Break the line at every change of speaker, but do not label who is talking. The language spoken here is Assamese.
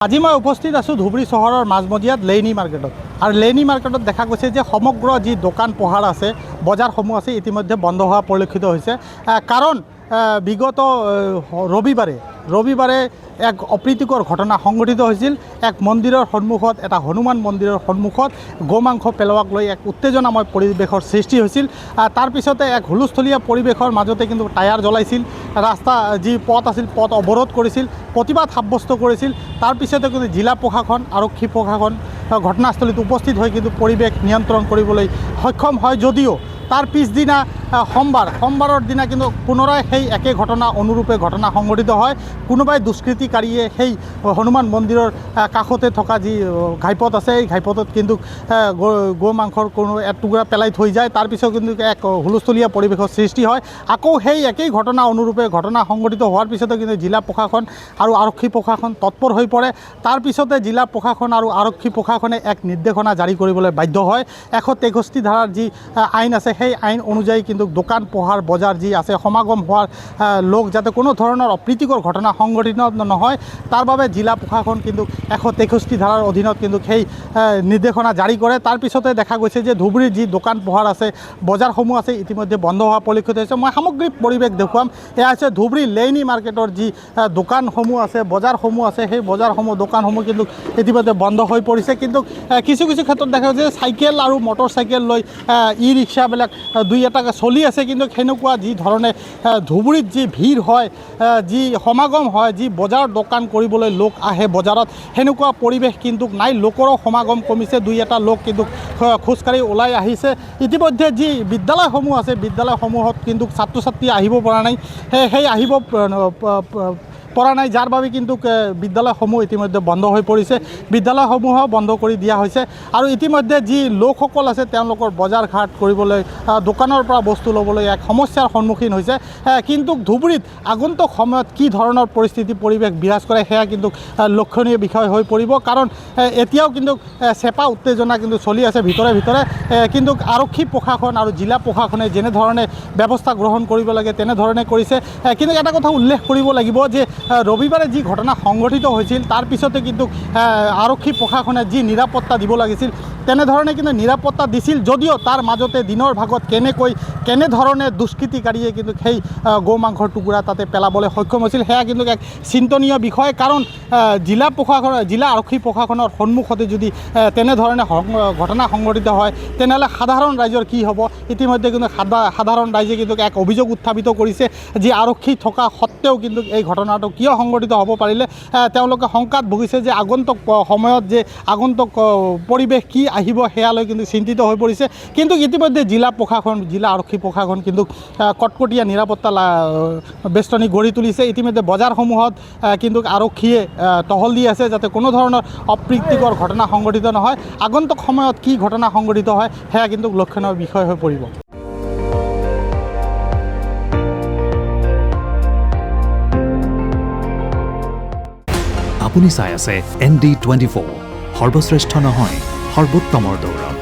আজি মই উপস্থিত আছোঁ ধুবুৰী চহৰৰ মাজমজিয়াত লেইনী মাৰ্কেটত আৰু লেইনী মাৰ্কেটত দেখা গৈছে যে সমগ্ৰ যি দোকান পোহাৰ আছে বজাৰসমূহ আছে ইতিমধ্যে বন্ধ হোৱা পৰিলক্ষিত হৈছে কাৰণ বিগত ৰবিবাৰে এক অপ্ৰীতিকৰ ঘটনা সংঘটিত হৈছিল। এক মন্দিৰৰ সন্মুখত এটা হনুমান মন্দিৰৰ সন্মুখত গোমাংস পেলোৱাক লৈ এক উত্তেজনাময় পৰিৱেশৰ সৃষ্টি হৈছিল। তাৰ পিছতে এক হুলস্থলীয়া পৰিৱেশৰ মাজতে কিন্তু টায়াৰ জ্বলাইছিল, ৰাস্তা যি পথ আছিল পথ অৱৰোধ কৰিছিল, প্ৰতিবাদ সাব্যস্ত কৰিছিল। তাৰ পিছতে কিন্তু জিলা প্ৰশাসন আৰক্ষী প্ৰশাসন ঘটনাস্থলীত উপস্থিত হৈ কিন্তু পৰিৱেশ নিয়ন্ত্ৰণ কৰিবলৈ সক্ষম হয় যদিও তাৰ পিছদিনা সোমবাৰৰ দিনা কিন্তু পুনৰাই সেই একে ঘটনা অনুৰূপে ঘটনা সংঘটিত হয়। কোনোবাই দুষ্কৃতিকাৰীয়ে সেই হনুমান মন্দিৰৰ কাষতে থকা যি ঘাইপথ আছে এই ঘাইপথত কিন্তু গো মাংসৰ কোনো এটুকুৰা পেলাই থৈ যায়। তাৰপিছত কিন্তু এক হুলস্থলীয়া পৰিৱেশৰ সৃষ্টি হয়। আকৌ সেই একেই ঘটনা অনুৰূপে ঘটনা সংঘটিত হোৱাৰ পিছতে কিন্তু জিলা প্ৰশাসন আৰু আৰক্ষী প্ৰশাসন তৎপৰ হৈ পৰে। তাৰপিছতে জিলা প্ৰশাসন আৰু আৰক্ষী প্ৰশাসনে এক নিৰ্দেশনা জাৰি কৰিবলৈ বাধ্য হয়। 163 ধাৰাৰ যি আইন আছে সেই আইন অনুযায়ী কিন্তু দোকান পোহাৰ বজাৰ যি আছে সমাগম হোৱাৰ লোক যাতে কোনো ধৰণৰ অপ্ৰীতিকৰ ঘটনা সংঘটিত নহয় তাৰ বাবে জিলা প্ৰশাসন কিন্তু 163 ধাৰাৰ অধীনত কিন্তু সেই নিৰ্দেশনা জাৰি কৰে। তাৰপিছতে দেখা গৈছে যে ধুবুৰীৰ যি দোকান পোহাৰ আছে বজাৰসমূহ আছে ইতিমধ্যে বন্ধ হোৱা পৰিলক্ষিত হৈছে। মই সামগ্ৰিক পৰিৱেশ দেখুৱাম। এয়া হৈছে ধুবুৰী লেইনী মাৰ্কেটৰ যি দোকানসমূহ আছে বজাৰসমূহ আছে সেই বজাৰসমূহ দোকানসমূহ কিন্তু ইতিমধ্যে বন্ধ হৈ পৰিছে। কিন্তু কিছু ক্ষেত্ৰত দেখা গৈছে চাইকেল আৰু মটৰ চাইকেল লৈ ই ৰিক্সাবিলাক দুই এটাকৈ চলি আছে। কিন্তু সেনেকুৱা যি ধৰণে ধুবুৰীত যি ভিৰ হয়, যি সমাগম হয়, যি বজাৰ দোকান কৰিবলৈ লোক আহে বজাৰত সেনেকুৱা পৰিৱেশ কিন্তু নাই। লোকৰো সমাগম কমিছে, দুই এটা লোক কিন্তু খোজকাঢ়ি ওলাই আহিছে। ইতিমধ্যে যি বিদ্যালয়সমূহ আছে বিদ্যালয়সমূহত কিন্তু ছাত্ৰ ছাত্ৰী আহিব পৰা নাই, সেই আহিব পৰা নাই যাৰ বাবে কিন্তু বিদ্যালয়সমূহ ইতিমধ্যে বন্ধ হৈ পৰিছে। বিদ্যালয়সমূহো বন্ধ কৰি দিয়া হৈছে আৰু ইতিমধ্যে যি লোকসকল আছে তেওঁলোকৰ বজাৰ ঘাট কৰিবলৈ দোকানৰ পৰা বস্তু ল'বলৈ এক সমস্যাৰ সন্মুখীন হৈছে। কিন্তু ধুবুৰীত আগন্তুক সময়ত কি ধৰণৰ পৰিৱেশ বিৰাজ কৰে সেয়া কিন্তু লক্ষণীয় বিষয় হৈ পৰিব। কাৰণ এতিয়াও কিন্তু চেপা উত্তেজনা কিন্তু চলি আছে ভিতৰে কিন্তু আৰক্ষী প্ৰশাসন আৰু জিলা প্ৰশাসনে যেনেধৰণে ব্যৱস্থা গ্ৰহণ কৰিব লাগে তেনেধৰণে কৰিছে। কিন্তু এটা কথা উল্লেখ কৰিব লাগিব যে ৰবিবাৰে যি ঘটনা সংঘটিত হৈছিল তাৰ পিছতে কিন্তু আৰক্ষী প্ৰশাসনে যি নিৰাপত্তা দিব লাগিছিল তেনেধৰণে কিন্তু নিৰাপত্তা দিছিল যদিও তাৰ মাজতে দিনৰ ভাগত কেনেধৰণে দুষ্কৃতিকাৰীয়ে কিন্তু সেই গো মাংসৰ টুকুৰা তাতে পেলাবলৈ সক্ষম হৈছিল সেয়া কিন্তু এক চিন্তনীয় বিষয়। কাৰণ জিলা আৰক্ষী প্ৰশাসনৰ সন্মুখতে যদি তেনেধৰণে ঘটনা সংঘটিত হয় তেনেহ'লে সাধাৰণ ৰাইজৰ কি হ'ব। ইতিমধ্যে কিন্তু সাধাৰণ ৰাইজে কিন্তু এক অভিযোগ উত্থাপিত কৰিছে যি আৰক্ষী থকা সত্ত্বেও কিন্তু এই ঘটনাটো কিয় সংঘটিত হ'ব পাৰিলে। তেওঁলোকে শংকাত ভুগিছে যে আগন্তুক সময়ত যে আগন্তুক পৰিৱেশ কি আহিব সেয়ালৈ কিন্তু চিন্তিত হৈ পৰিছে। কিন্তু ইতিমধ্যে জিলা আৰক্ষী প্ৰশাসন কিন্তু কটকটীয়া নিৰাপত্তা বেষ্টনী গঢ়ি তুলিছে। ইতিমধ্যে বজাৰসমূহত কিন্তু আৰক্ষীয়ে টহল দি আছে যাতে কোনো ধৰণৰ অপ্ৰীতিকৰ ঘটনা সংঘটিত নহয়। আগন্তুক সময়ত কি ঘটনা সংঘটিত হয় সেয়া কিন্তু লক্ষণীয় বিষয় হৈ পৰিব।
আপুনি চাই আছে ND24, সৰ্বশ্ৰেষ্ঠ নহয় সৰ্বোত্তমৰ দৌৰত।